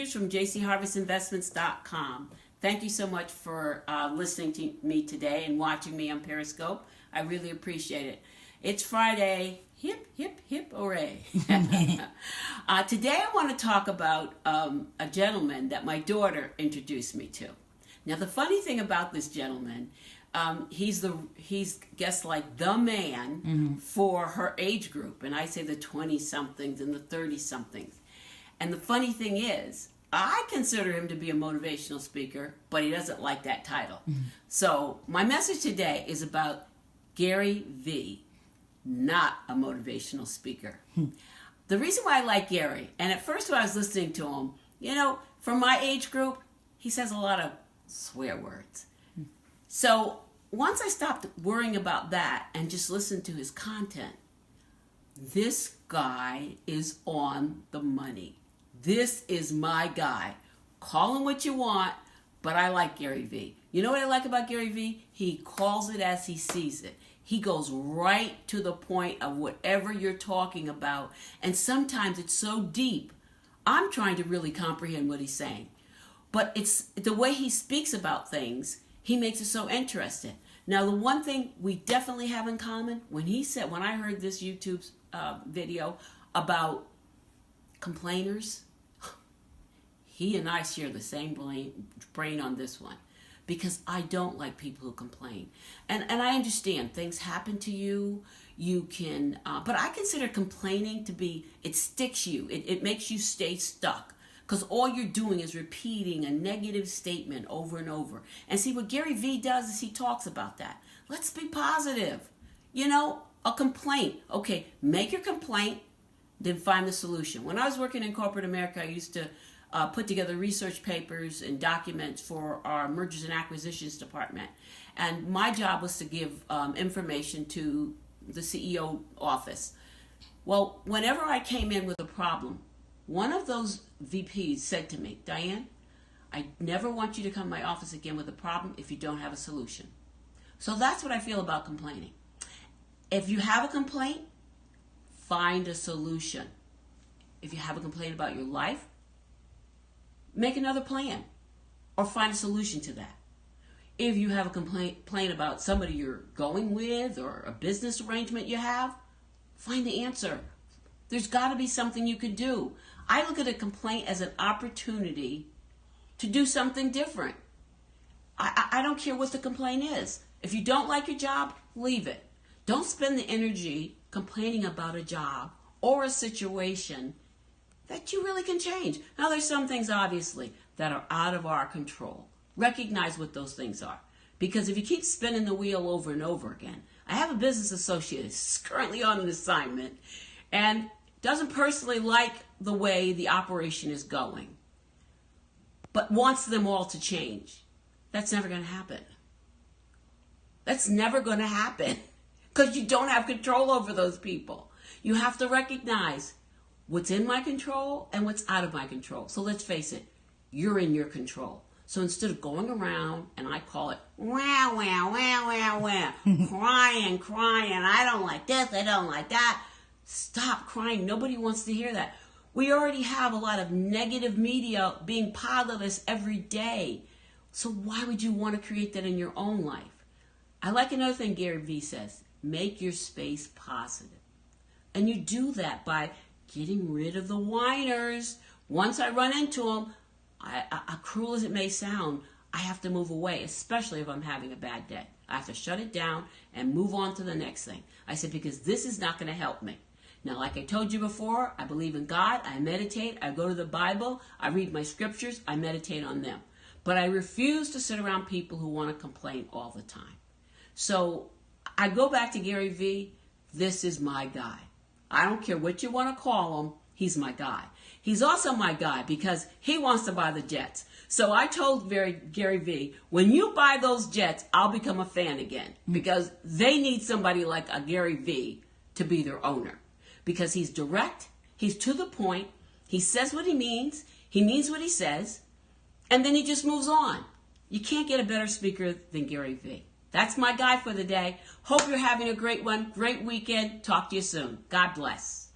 Peters from jcharvestinvestments.com. Thank you so much for listening to me today and watching me on Periscope. I really appreciate it. It's Friday. Hip, hip, hip, hooray. Today I want to talk about a gentleman that my daughter introduced me to. Now, the funny thing about this gentleman, he's guessed like the man for her age group. And I say the 20-somethings and the 30-somethings. And the funny thing is, I consider him to be a motivational speaker, but he doesn't like that title. So my message today is about Gary Vee, not a motivational speaker. The reason why I like Gary, and at first when I was listening to him, for my age group, he says a lot of swear words. So once I stopped worrying about that and just listened to his content, this guy is on the money. This is my guy. Call him what you want, but I like Gary Vee. You know what I like about Gary Vee? He calls it as he sees it. He goes right to the point of whatever you're talking about. And sometimes it's so deep, I'm trying to really comprehend what he's saying. But it's the way he speaks about things, he makes it so interesting. Now, the one thing we definitely have in common, when I heard this YouTube video about complainers, he and I share the same brain on this one, because I don't like people who complain. And I understand things happen to you. You can, but I consider complaining to be, it sticks you. It makes you stay stuck, because all you're doing is repeating a negative statement over and over. And see, what Gary Vee does is he talks about that. Let's be positive. A complaint. Okay, make your complaint, then find the solution. When I was working in corporate America, I used to put together research papers and documents for our mergers and acquisitions department. And my job was to give information to the CEO office. Well, whenever I came in with a problem, one of those VPs said to me, "Diane, I never want you to come to my office again with a problem if you don't have a solution." So that's what I feel about complaining. If you have a complaint, find a solution. If you have a complaint about your life, make another plan or find a solution to that. If you have a complaint about somebody you're going with or a business arrangement you have, find the answer. There's got to be something you can do. I look at a complaint as an opportunity to do something different. I don't care what the complaint is. If you don't like your job, leave it. Don't spend the energy complaining about a job or a situation that you really can change. Now, there's some things, obviously, that are out of our control. Recognize what those things are. Because if you keep spinning the wheel over and over again, I have a business associate who's currently on an assignment and doesn't personally like the way the operation is going, but wants them all to change. That's never going to happen. That's never going to happen because you don't have control over those people. You have to recognize what's in my control and what's out of my control. So let's face it, you're in your control. So instead of going around, and I call it, wah, wah, wah, wah, wah, crying, I don't like this, I don't like that. Stop crying. Nobody wants to hear that. We already have a lot of negative media being piled us every day. So why would you want to create that in your own life? I like another thing Gary Vee says, make your space positive. And you do that by getting rid of the whiners. Once I run into them, cruel as it may sound, I have to move away, especially if I'm having a bad day. I have to shut it down and move on to the next thing. I said, because this is not going to help me. Now, like I told you before, I believe in God, I meditate, I go to the Bible, I read my scriptures, I meditate on them. But I refuse to sit around people who want to complain all the time. So I go back to Gary Vee. This is my guy. I don't care what you want to call him, he's my guy. He's also my guy because he wants to buy the jets. So I told Gary Vee, when you buy those jets, I'll become a fan again because they need somebody like a Gary Vee to be their owner. Because he's direct, he's to the point, he says what he means what he says, and then he just moves on. You can't get a better speaker than Gary Vee. That's my guy for the day. Hope you're having a great one, great weekend. Talk to you soon. God bless.